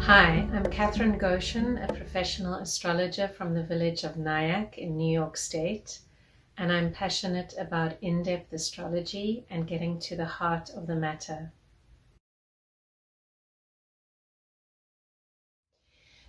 Hi, I'm Catherine Goshen, a professional astrologer from the village of Nyack in New York State, and I'm passionate about in-depth astrology and getting to the heart of the matter.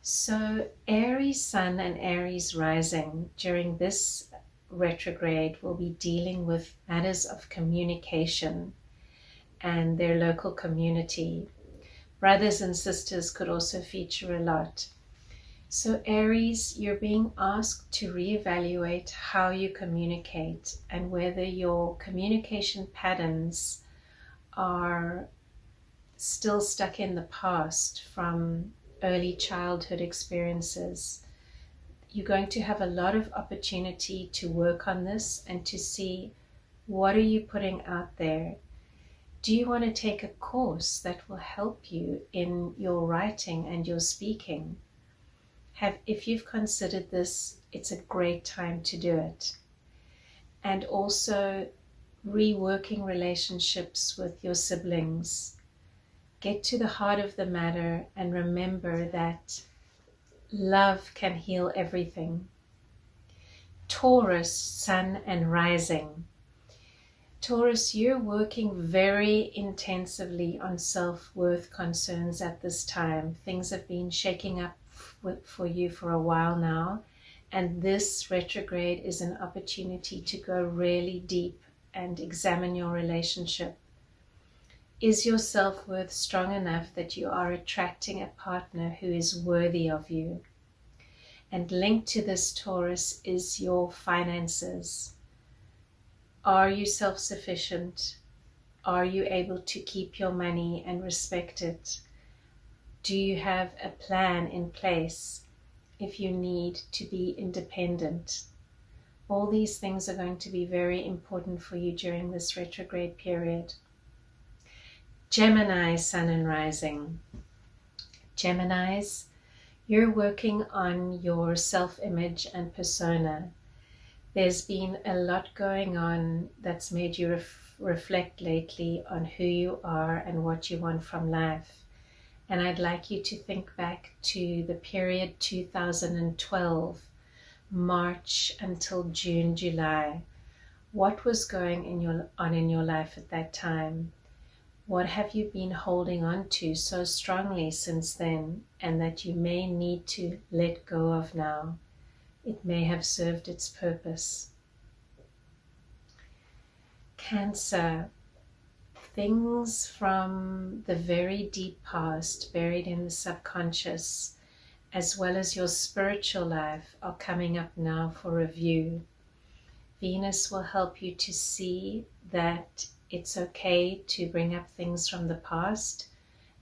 So Aries Sun and Aries Rising during this retrograde will be dealing with matters of communication and their local community. Brothers and sisters could also feature a lot. So Aries, you're being asked to reevaluate how you communicate and whether your communication patterns are still stuck in the past from early childhood experiences. You're going to have a lot of opportunity to work on this and to see what are you putting out there. Do you want to take a course that will help you in your writing and your speaking? If you've considered this, it's a great time to do it. And also reworking relationships with your siblings. Get to the heart of the matter and remember that love can heal everything. Taurus Sun and Rising. Taurus, you're working very intensively on self-worth concerns at this time. Things have been shaking up for you for a while now, and this retrograde is an opportunity to go really deep and examine your relationship. Is your self-worth strong enough that you are attracting a partner who is worthy of you? And linked to this, Taurus, is your finances. Are you self-sufficient? Are you able to keep your money and respect it? Do you have a plan in place if you need to be independent? All these things are going to be very important for you during this retrograde period. Gemini Sun and Rising. Geminis, you're working on your self-image and persona. There's been a lot going on that's made you reflect lately on who you are and what you want from life. And I'd like you to think back to the period 2012, March until June, July. What was going on in your life at that time? What have you been holding on to so strongly since then, and that you may need to let go of now? It may have served its purpose. Cancer, things from the very deep past, buried in the subconscious, as well as your spiritual life, are coming up now for review. Venus will help you to see that it's okay to bring up things from the past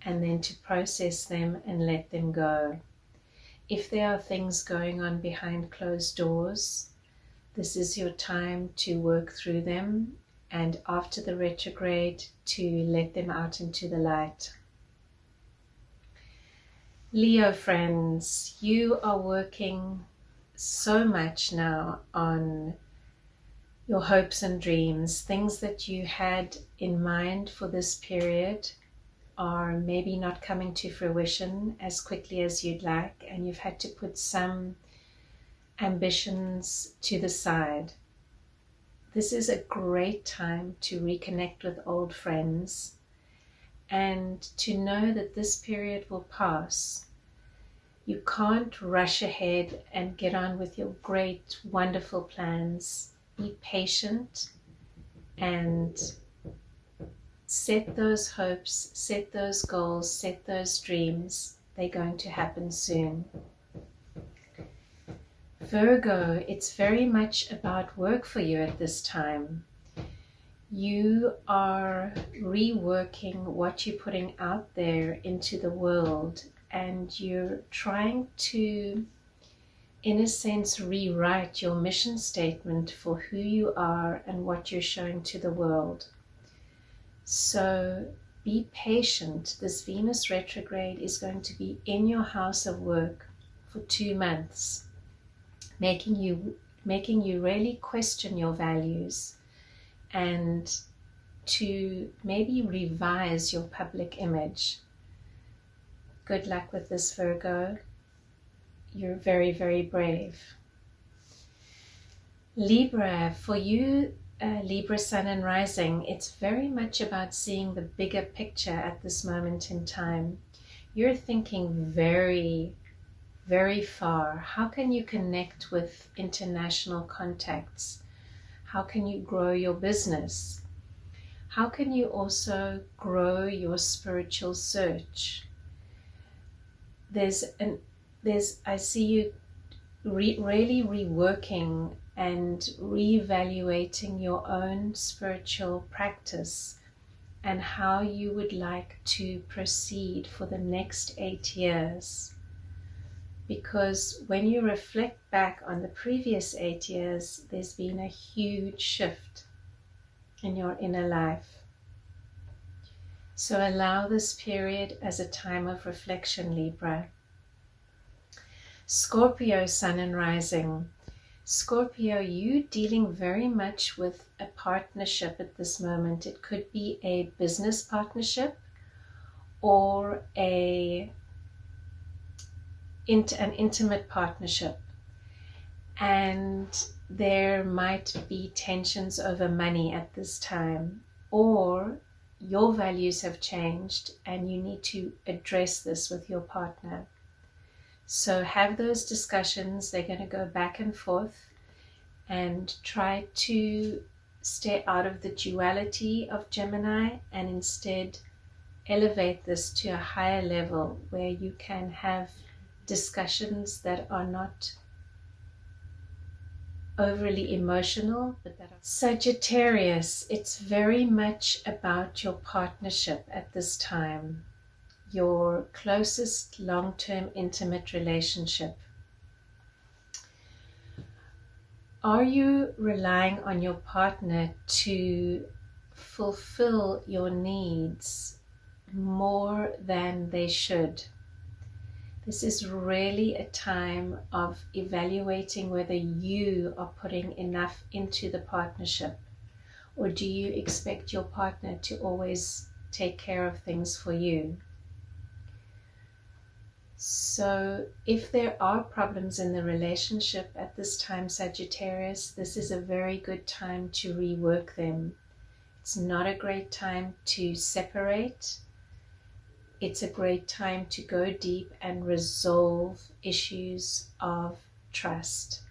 and then to process them and let them go. If there are things going on behind closed doors, this is your time to work through them, and after the retrograde to let them out into the light. Leo friends, you are working so much now on your hopes and dreams. Things that you had in mind for this period are maybe not coming to fruition as quickly as you'd like, and you've had to put some ambitions to the side. This is a great time to reconnect with old friends and to know that this period will pass. You can't rush ahead and get on with your great, wonderful plans. Be patient and set those hopes, set those goals, set those dreams. They're going to happen soon. Virgo, it's very much about work for you at this time. You are reworking what you're putting out there into the world, and you're trying to, in a sense, rewrite your mission statement for who you are and what you're showing to the world. So be patient. This Venus retrograde is going to be in your house of work for 2 months, making you really question your values and to maybe revise your public image. Good luck with this, Virgo. You're very, very brave. Libra, for you, Libra Sun and Rising, it's very much about seeing the bigger picture at this moment in time. You're thinking very, very far. How can you connect with international contacts? How can you grow your business? How can you also grow your spiritual search? I see you really reworking and reevaluating your own spiritual practice and how you would like to proceed for the next 8 years. Because when you reflect back on the previous 8 years, there's been a huge shift in your inner life. So allow this period as a time of reflection, Libra. Scorpio Sun and Rising. Scorpio, you dealing very much with a partnership at this moment. It could be a business partnership or an intimate partnership. And there might be tensions over money at this time, or your values have changed and you need to address this with your partner. So have those discussions. They're going to go back and forth, and try to stay out of the duality of Gemini and instead elevate this to a higher level where you can have discussions that are not overly emotional, but that are Sagittarius. It's very much about your partnership at this time, your closest long-term intimate relationship. Are you relying on your partner to fulfill your needs more than they should? This is really a time of evaluating whether you are putting enough into the partnership, or do you expect your partner to always take care of things for you? So if there are problems in the relationship at this time, Sagittarius, this is a very good time to rework them. It's not a great time to separate. It's a great time to go deep and resolve issues of trust.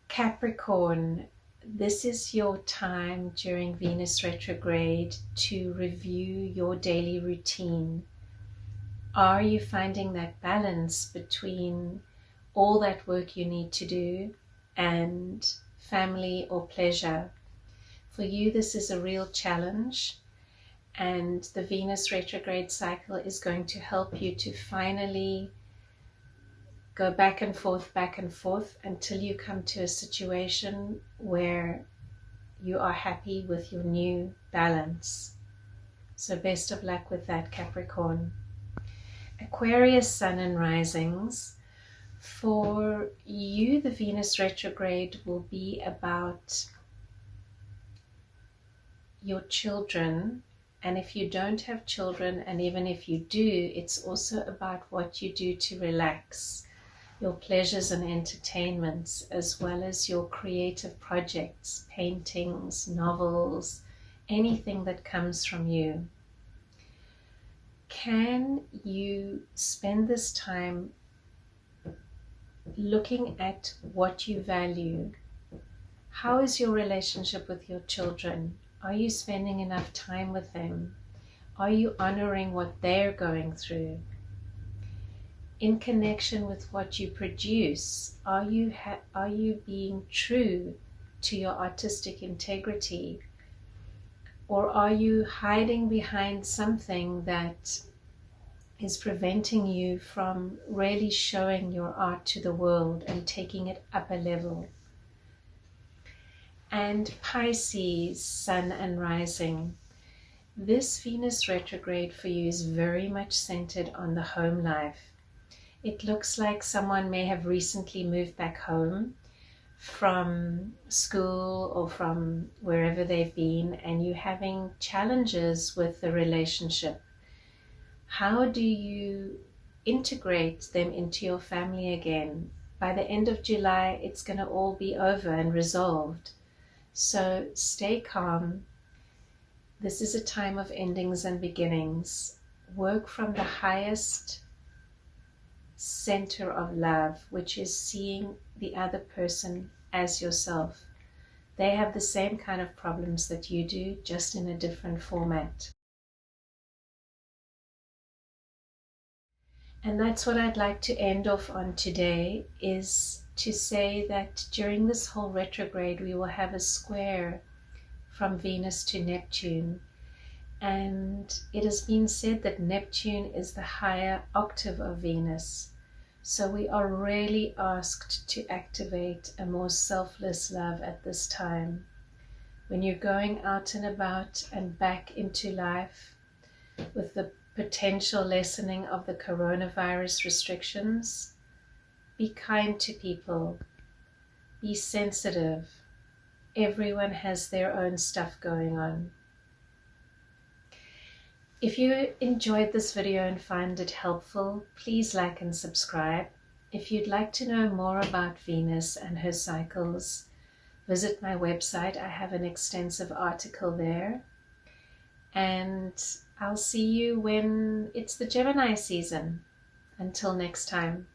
Capricorn, this is your time during Venus retrograde to review your daily routine. Are you finding that balance between all that work you need to do and family or pleasure? For you, this is a real challenge, and the Venus retrograde cycle is going to help you to finally go back and forth until you come to a situation where you are happy with your new balance. So best of luck with that, Capricorn. Aquarius Sun and Risings. For you, the Venus retrograde will be about your children. And if you don't have children, and even if you do, it's also about what you do to relax, your pleasures and entertainments, as well as your creative projects, paintings, novels, anything that comes from you. Can you spend this time looking at what you value? How is your relationship with your children? Are you spending enough time with them? Are you honoring what they're going through? In connection with what you produce, are you being true to your artistic integrity? Or are you hiding behind something that is preventing you from really showing your art to the world and taking it up a level? And Pisces Sun and Rising. This Venus retrograde for you is very much centered on the home life. It looks like someone may have recently moved back home from school or from wherever they've been, and you're having challenges with the relationship. How do you integrate them into your family again? By the end of July, it's going to all be over and resolved. So stay calm. This is a time of endings and beginnings. Work from the highest center of love, which is seeing the other person as yourself. They have the same kind of problems that you do, just in a different format. And that's what I'd like to end off on today, is to say that during this whole retrograde, we will have a square from Venus to Neptune. And it has been said that Neptune is the higher octave of Venus. So we are really asked to activate a more selfless love at this time. When you're going out and about and back into life with the potential lessening of the coronavirus restrictions, be kind to people, be sensitive. Everyone has their own stuff going on. If you enjoyed this video and find it helpful, please like and subscribe. If you'd like to know more about Venus and her cycles, visit my website. I have an extensive article there. And I'll see you when it's the Gemini season. Until next time.